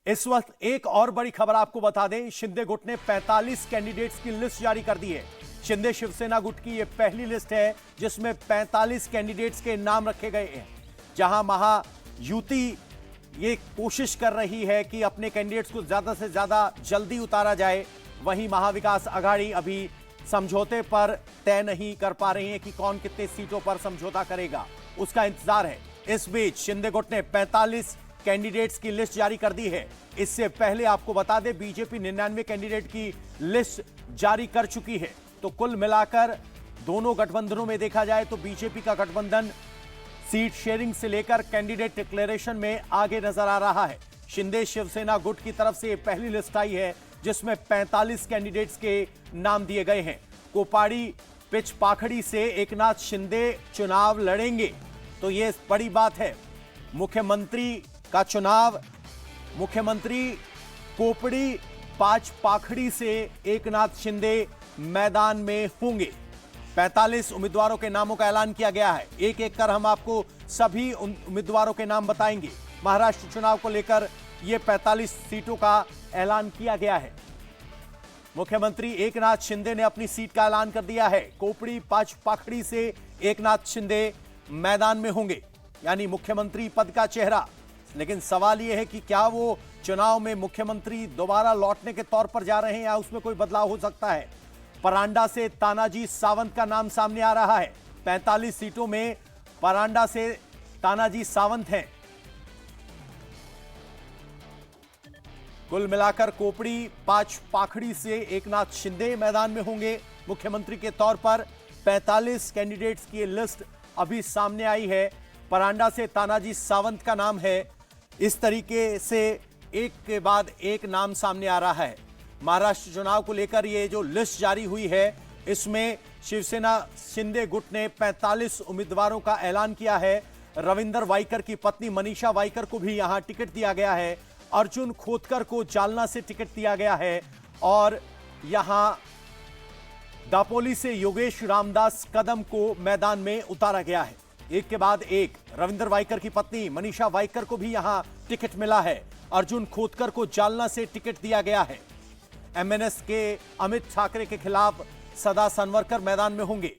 इस वक्त एक और बड़ी खबर आपको बता दें, शिंदे गुट ने 45 कैंडिडेट्स की लिस्ट जारी कर दी है। शिंदे शिवसेना गुट की यह पहली लिस्ट है जिसमें 45 कैंडिडेट्स के नाम रखे गए हैं। जहां महायुति ये कोशिश कर रही है कि अपने कैंडिडेट्स को ज्यादा से ज्यादा जल्दी उतारा जाए, वहीं महाविकास आघाड़ी अभी समझौते पर तय नहीं कर पा रही है कि कौन कितने सीटों पर समझौता करेगा, उसका इंतजार है। इस बीच शिंदे गुट ने 45 कैंडिडेट्स की लिस्ट जारी कर दी है। इससे पहले आपको बता दें, बीजेपी 99 कैंडिडेट की लिस्ट जारी कर चुकी है। तो कुल मिलाकर दोनों गठबंधनों में देखा जाए तो बीजेपी का गठबंधन सीट शेयरिंग से लेकर कैंडिडेट डिक्लेरेशन में आगे नजर आ रहा है। शिंदे शिवसेना गुट की तरफ से पहली लिस्ट आई है जिसमें 45 कैंडिडेट्स के नाम दिए गए हैं। कोपाड़ी पिच पाखड़ी से एकनाथ शिंदे चुनाव लड़ेंगे, तो यह बड़ी बात है। मुख्यमंत्री का चुनाव, मुख्यमंत्री कोपड़ी पांच पाखड़ी से एकनाथ शिंदे मैदान में होंगे। 45 उम्मीदवारों के नामों का ऐलान किया गया है। एक एक कर हम आपको सभी उम्मीदवारों के नाम बताएंगे। महाराष्ट्र चुनाव को लेकर यह 45 सीटों का ऐलान किया गया है। मुख्यमंत्री एकनाथ शिंदे ने अपनी सीट का ऐलान कर दिया है। कोपड़ी पांच पाखड़ी से एकनाथ शिंदे मैदान में होंगे, यानी मुख्यमंत्री पद का चेहरा। लेकिन सवाल यह है कि क्या वो चुनाव में मुख्यमंत्री दोबारा लौटने के तौर पर जा रहे हैं या उसमें कोई बदलाव हो सकता है। परांडा से तानाजी सावंत का नाम सामने आ रहा है। 45 सीटों में परांडा से तानाजी सावंत हैं। कुल मिलाकर कोपड़ी पांच पाखड़ी से एकनाथ शिंदे मैदान में होंगे मुख्यमंत्री के तौर पर। 45 कैंडिडेट्स की लिस्ट अभी सामने आई है। परांडा से तानाजी सावंत का नाम है। इस तरीके से एक के बाद एक नाम सामने आ रहा है। महाराष्ट्र चुनाव को लेकर ये जो लिस्ट जारी हुई है, इसमें शिवसेना शिंदे गुट ने 45 उम्मीदवारों का ऐलान किया है। रविंदर वाइकर की पत्नी मनीषा वाइकर को भी यहां टिकट दिया गया है। अर्जुन खोतकर को जालना से टिकट दिया गया है और यहां दापोली से योगेश रामदास कदम को मैदान में उतारा गया है। एक के बाद एक रविंदर वाइकर की पत्नी मनीषा वाइकर को भी यहां टिकट मिला है। अर्जुन खोतकर को जालना से टिकट दिया गया है। एमएनएस के अमित ठाकरे के खिलाफ सदा सनवरकर मैदान में होंगे।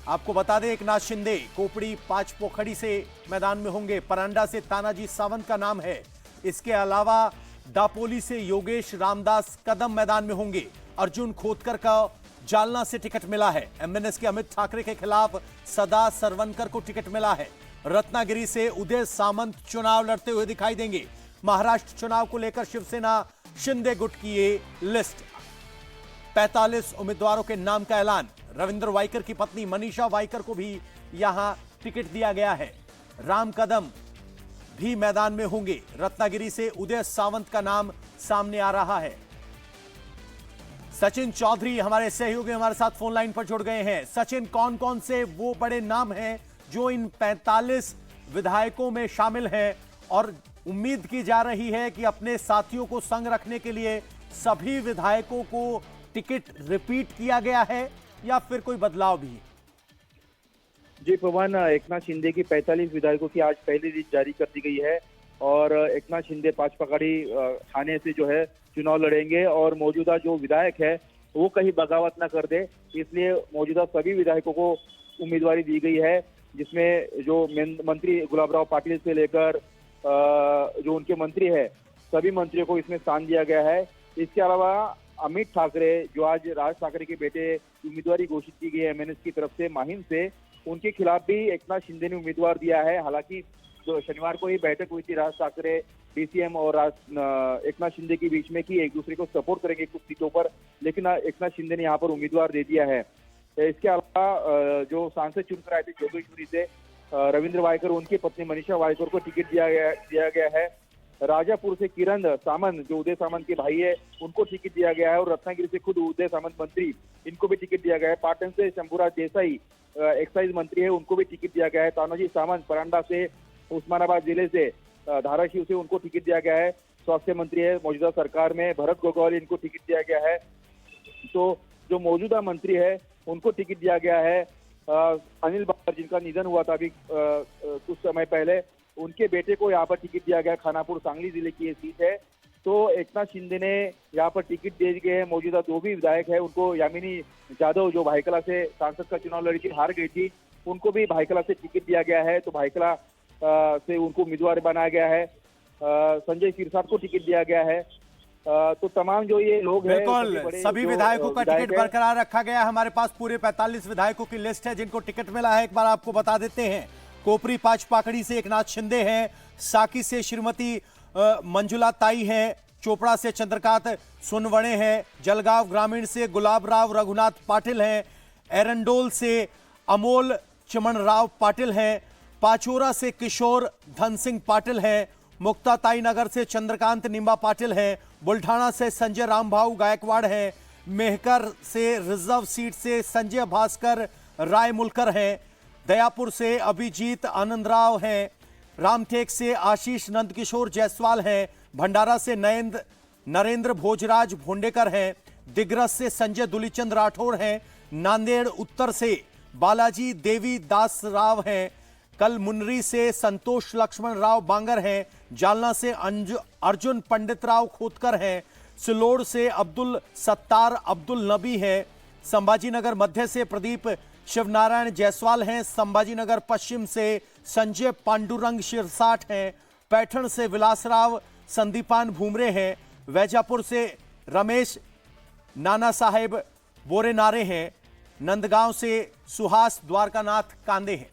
आपको बता दें, एकनाथ शिंदे कोपड़ी पांच पोखड़ी से मैदान में होंगे। परांडा से तानाजी सावंत का नाम है। इसके अलावा दापोली से योगेश रामदास कदम मैदान में होंगे। अर्जुन खोतकर का जालना से टिकट मिला है। एमएनएस के अमित ठाकरे के खिलाफ सदा सरवनकर को टिकट मिला है। रत्नागिरी से उदय सामंत चुनाव लड़ते हुए दिखाई देंगे। महाराष्ट्र चुनाव को लेकर शिवसेना शिंदे गुट की ये लिस्ट, 45 उम्मीदवारों के नाम का ऐलान। रविंद्र वाइकर की पत्नी मनीषा वाइकर को भी यहां टिकट दिया गया है। राम कदम भी मैदान में होंगे। रत्नागिरी से उदय सावंत का नाम सामने आ रहा है। सचिन चौधरी हमारे सहयोगी हमारे साथ फोन लाइन पर जुड़ गए हैं। सचिन, कौन कौन से वो बड़े नाम हैं जो इन 45 विधायकों में शामिल हैं और उम्मीद की जा रही है कि अपने साथियों को संग रखने के लिए सभी विधायकों को टिकट रिपीट किया गया है या फिर कोई बदलाव भी? जी पवन, एकनाथ शिंदे की 45 विधायकों की आज पहली लिस्ट जारी कर दी गई है और एकनाथ शिंदे पांच पकड़ी थाने से जो है चुनाव लड़ेंगे और मौजूदा जो विधायक है वो कहीं बगावत ना कर दे, इसलिए मौजूदा सभी विधायकों को उम्मीदवारी दी गई है। जिसमें जो मंत्री गुलाबराव पाटिल से लेकर जो उनके मंत्री है, सभी मंत्रियों को इसमें स्थान दिया गया है। इसके अलावा अमित ठाकरे, जो आज राज ठाकरे के बेटे उम्मीदवारी घोषित की गई है एमएनएस की तरफ से माहिम से, उनके खिलाफ भी एकनाथ शिंदे ने उम्मीदवार दिया है। हालांकि जो शनिवार को ही बैठक हुई थी राज ठाकरे, डीसीएम और एकनाथ शिंदे के बीच में कि एक दूसरे को सपोर्ट करेंगे कुछ सीटों पर, लेकिन एकनाथ शिंदे ने यहाँ पर उम्मीदवार दे दिया है। इसके अलावा जो सांसद चुनकर आए थे जोगेश्वरी से रविंद्र वाइकर, उनकी पत्नी मनीषा वाइकर को टिकट दिया गया है। राजापुर से किरण सामंत, जो उदय सामंत के भाई है, उनको टिकट दिया गया है और रत्नागिरी से खुद उदय सामंत मंत्री, इनको भी टिकट दिया गया है। पाटन से शंभुराज देसाई एक्साइज मंत्री है, उनको भी टिकट दिया गया है। तानाजी सावंत परांडा से, उस्मानाबाद जिले से, धाराशिव से, उनको टिकट दिया गया है। स्वास्थ्य मंत्री है मौजूदा सरकार में भरत गोगावले, इनको टिकट दिया गया है। तो जो मौजूदा मंत्री है उनको टिकट दिया गया है। अनिल बाबर, जिनका निधन हुआ था अभी कुछ समय पहले, उनके बेटे को यहाँ पर टिकट दिया गया। खानापुर सांगली जिले की ये सीट है। तो एकनाथ शिंदे ने यहाँ पर टिकट दे दिए हैं। मौजूदा जो भी विधायक है उनको, यामिनी जाधव जो भाईकला से सांसद का चुनाव लड़ी थी, हार गई थी, उनको भी भाईकला से टिकट दिया गया है। तो भाईकला से उनको उम्मीदवार बनाया गया है। संजय सिरसाट को टिकट दिया गया है। तो तमाम जो ये लोग हैं, बिल्कुल सभी विधायकों का टिकट बरकरार रखा गया है। हमारे पास पूरे 45 विधायकों की लिस्ट है जिनको टिकट मिला है। एक बार आपको बता देते हैं। कोपरी पाचपाकड़ी से एकनाथ शिंदे हैं, साकी से श्रीमती मंजुला ताई हैं, चोपड़ा से चंद्रकांत सुनवणे हैं, जलगांव ग्रामीण से गुलाबराव रघुनाथ पाटिल हैं, एरंडोल से अमोल चमन राव पाटिल हैं, पाचोरा से किशोर धन सिंह पाटिल हैं, मुक्ताताई नगर से चंद्रकांत निम्बा पाटिल हैं, बुल्ढाना से संजय रामभाऊ गायकवाड़ हैं, मेहकर से रिजर्व सीट से संजय भास्कर राय मुलकर हैं, दयापुर से अभिजीत आनंदराव हैं, रामटेक से आशीष नंदकिशोर जायसवाल हैं, भंडारा से नरेंद्र भोजराज भोंडेकर हैं, दिग्रस से संजय दुलीचंद राठौर हैं, नांदेड़ उत्तर से बालाजी देवी दास राव हैं, कल मुन्नरी से संतोष लक्ष्मण राव बांगर हैं, जालना से अर्जुन पंडित राव खोतकर हैं, सिलोड़ से अब्दुल सत्तार अब्दुल नबी हैं, संभाजीनगर मध्य से प्रदीप शिवनारायण जायसवाल हैं, संभाजीनगर पश्चिम से संजय पांडुरंग शिरसाट हैं, पैठण से विलासराव संदीपान भूमरे हैं, वैजापुर से रमेश नाना साहेब बोरेनारे हैं, नंदगांव से सुहास द्वारकानाथ कांदे हैं।